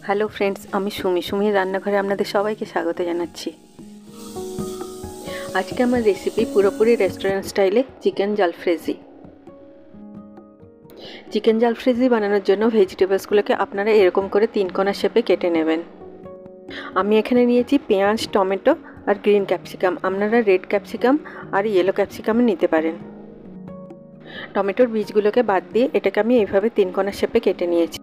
Hello friends, আমি সুমির রান্নাঘরে আপনাদের সবাইকে স্বাগত জানাচ্ছি। আজকে আমার রেসিপি পুরোপুরি রেস্টুরেন্ট স্টাইলে চিকেন জালফ্রেজি। চিকেন জালফ্রেজি বানানোর জন্য ভেজিটেবলসগুলোকে আপনারা এরকম করে 3 কোনা শেপে কেটে নেবেন। আমি এখানে নিয়েছি পেঁয়াজ, টমেটো আর গ্রিন ক্যাপসিকাম। আপনারা রেড ক্যাপসিকাম আর ইয়েলো ক্যাপসিকাম নিতে পারেন। টমেটোর বীজগুলোকে বাদ দিয়ে এটাকে আমি এইভাবে 3 কোনা শেপে কেটে নিয়েছি।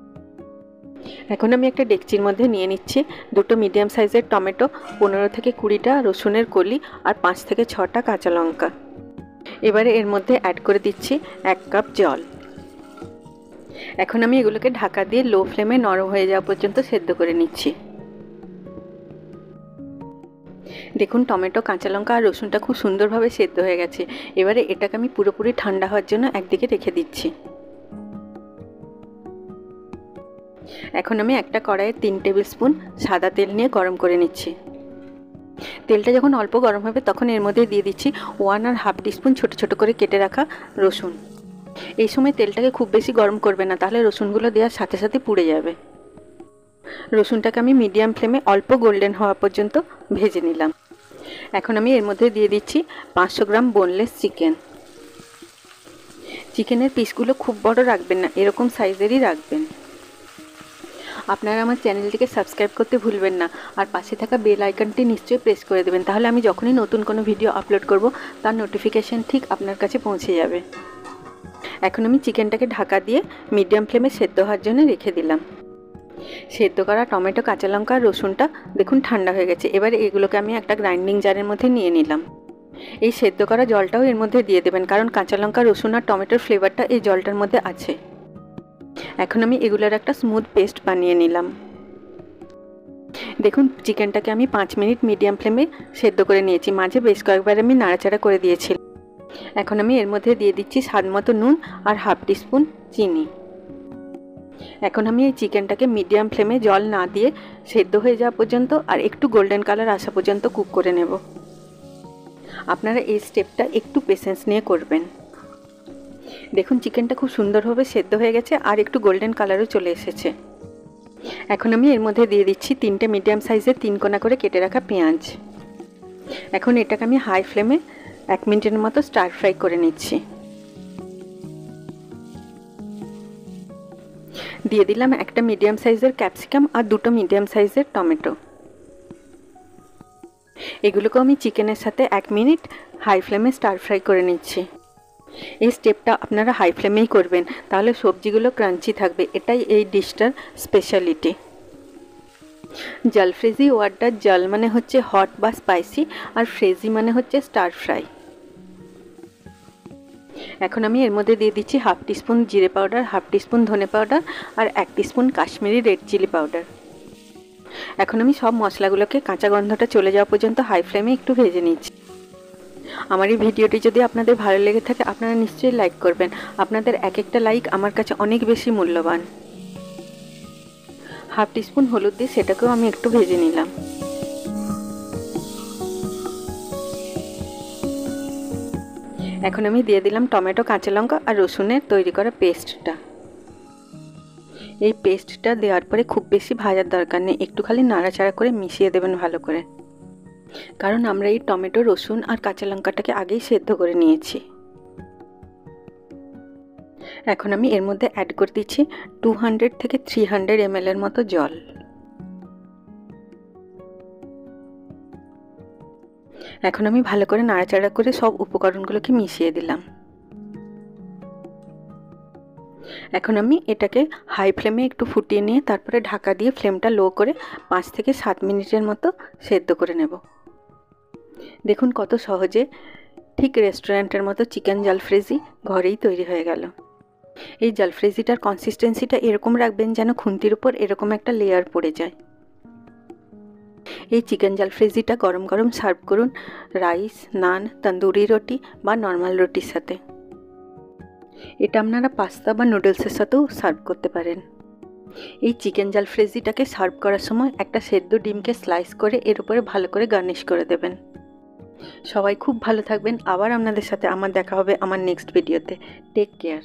এখন আমি একটা ডেকচির মধ্যে নিয়ে নিচ্ছি দুটো মিডিয়াম সাইজের টমেটো, 15 থেকে 20টা রসুনের কলি আর 5 থেকে 6টা কাঁচা লঙ্কা। এবারে এর মধ্যে অ্যাড করে দিচ্ছি 1 কাপ জল। এখন আমি এগুলোকে ঢাকা দিয়ে লো ফ্লেমে নরম হয়ে যাওয়া পর্যন্ত সেদ্ধ করে নিচ্ছি। দেখুন, টমেটো, কাঁচা লঙ্কা আর রসুনটা খুব সুন্দরভাবে সেদ্ধ হয়ে গেছে। এবারে এটাকে আমি পুরোপুরি ঠান্ডা হওয়ার জন্য একদিকে রেখে দিচ্ছি। এখন আমি একটা কড়াইয়ে 3 টেবিল স্পুন সাদা তেল নিয়ে গরম করে নিচ্ছি। তেলটা যখন অল্প গরম হবে তখন এর মধ্যে দিয়ে দিচ্ছি 1.5 টিস্পুন ছোট ছোট করে কেটে রাখা রসুন। এই সময় তেলটাকে খুব বেশি গরম করবে না, তাহলে রসুনগুলো দেওয়ার সাথে সাথে পুড়ে যাবে। রসুনটাকে আমি মিডিয়াম ফ্লেমে অল্প গোল্ডেন হওয়া পর্যন্ত ভেজে নিলাম। এখন আমি এর মধ্যে দিয়ে দিচ্ছি 500 গ্রাম বোনলেস চিকেন। চিকেনের পিসগুলো খুব বড় রাখবেন না, এরকম সাইজেরই রাখবেন। আপনারা আমার চ্যানেলটিকে সাবস্ক্রাইব করতে ভুলবেন না, আর পাশে থাকা বেল আইকনটি নিশ্চয়ই প্রেস করে দেবেন, তাহলে আমি যখনই নতুন কোনো ভিডিও আপলোড করব তার নোটিফিকেশান ঠিক আপনার কাছে পৌঁছে যাবে। এখন আমি চিকেনটাকে ঢাকা দিয়ে মিডিয়াম ফ্লেমে সেদ্ধ হওয়ার জন্য রেখে দিলাম। সেদ্ধ করা টমেটো, কাঁচা লঙ্কা আর রসুনটা দেখুন ঠান্ডা হয়ে গেছে। এবারে এগুলোকে আমি একটা গ্রাইন্ডিং জারের মধ্যে নিয়ে নিলাম। এই সেদ্ধ করা জলটাও এর মধ্যে দিয়ে দেবেন, কারণ কাঁচা লঙ্কা, রসুন আর টমেটোর ফ্লেভারটা এই জলটার মধ্যে আছে। এখন আমি এগুলোর একটা স্মুথ পেস্ট বানিয়ে নিলাম। দেখুন, চিকেনটাকে আমি 5 মিনিট মিডিয়াম ফ্লেমে সেদ্ধ করে নিয়েছি। মাঝে বেশ কয়েকবার আমি নাড়াচাড়া করে দিয়েছিলাম। এখন আমি এর মধ্যে দিয়ে দিচ্ছি স্বাদ মতো নুন আর 1/2 টিস্পুন চিনি। এখন আমি এই চিকেনটাকে মিডিয়াম ফ্লেমে জল না দিয়ে সেদ্ধ হয়ে যাওয়া পর্যন্ত আর একটু গোল্ডেন কালার আসা পর্যন্ত কুক করে নেব। আপনারা এই স্টেপটা একটু পেশেন্স নিয়ে করবেন। দেখুন, চিকেনটা খুব সুন্দরভাবে সেদ্ধ হয়ে গেছে আর একটু গোল্ডেন কালারও চলে এসেছে। এখন আমি এর মধ্যে দিয়ে দিচ্ছি 3টে মিডিয়াম সাইজের 3 কোনা করে কেটে রাখা পেঁয়াজ। এখন এটাকে আমি হাই ফ্লেমে 1 মিনিটের মতো স্টার ফ্রাই করে নিচ্ছি। দিয়ে দিলাম একটা মিডিয়াম সাইজের ক্যাপসিকাম আর দুটো মিডিয়াম সাইজের টমেটো। এগুলোকেও আমি চিকেনের সাথে 1 মিনিট হাই ফ্লেমে স্টার ফ্রাই করে নিচ্ছি। এই স্টেপটা আপনারা হাই ফ্লেমেই করবেন, তাহলে সবজিগুলো ক্রাঞ্চি থাকবে। এটাই এই ডিশটার স্পেশালিটি। জালফ্রেজি ওয়ার্ডটার জাল মানে হচ্ছে হট বা স্পাইসি, আর ফ্রেজি মানে হচ্ছে স্টার ফ্রাই। এখন আমি এর মধ্যে দিয়ে দিচ্ছি 1/2 টিস্পুন জিরে পাউডার, 1/2 টিস্পুন ধনে পাউডার আর 1 teaspoon Kashmiri red chilli powder. এখন আমি সব মশলাগুলোকে কাঁচা গন্ধটা চলে যাওয়া পর্যন্ত হাই ফ্লেমে একটু ভেজে নিচ্ছি। আমার এই ভিডিওটি যদি আপনাদের ভালো লেগে থাকে আপনারা নিশ্চয়ই লাইক করবেন। আপনাদের এক একটা লাইক আমার কাছে অনেক বেশি মূল্যবান। 1/2 টিস্পুন হলুদ দিয়ে সেটাকেও আমি একটু ভেজে নিলাম। এখন আমি দিয়ে দিলাম টমেটো, কাঁচা লঙ্কা আর রসুনের তৈরি করা পেস্টটা। এই পেস্টটা দেওয়ার পরে খুব বেশি ভাজার দরকার নেই, একটু খালি নাড়াচাড়া করে মিশিয়ে দেবেন ভালো করে, কারণ আমরা এই টমেটো, রসুন আর কাঁচা লঙ্কাটাকে আগেই সেদ্ধ করে নিয়েছি। এখন আমি এর মধ্যে অ্যাড করে দিচ্ছি 200 থেকে 300 ml এর মতো জল। এখন আমি ভালো করে নাড়াচাড়া করে সব উপকরণগুলোকে মিশিয়ে দিলাম। এখন আমি এটাকে হাই ফ্লেমে একটু ফুটিয়ে নিয়ে তারপরে ঢাকা দিয়ে ফ্লেমটা লো করে 5 থেকে 7 মিনিটের মতো সেদ্ধ করে নেব। দেখুন কত সহজে ঠিক রেস্টুরেন্টের মতো চিকেন জালফ্রেজি ঘরেই তৈরি হয়ে গেল। এই জালফ্রেজিটার কনসিস্টেন্সিটা এরকম রাখবেন যেন খুন্তির উপর এরকম একটা লেয়ার পড়ে যায়। এই চিকেন জালফ্রেজিটা গরম গরম সার্ভ করুন রাইস, নান, তন্দুরি রুটি বা নর্মাল রুটির সাথে। এটা আপনারা পাস্তা বা নুডলসের সাথেও সার্ভ করতে পারেন। এই চিকেন জালফ্রেজিটাকে সার্ভ করার সময় একটা সেদ্ধ ডিমকে স্লাইস করে এর উপরে ভালো করে গার্নিশ করে দেবেন। সবাই খুব ভালো থাকবেন। আবার আপনাদের সাথে আমার দেখা হবে আমার নেক্সট ভিডিওতে। Take care.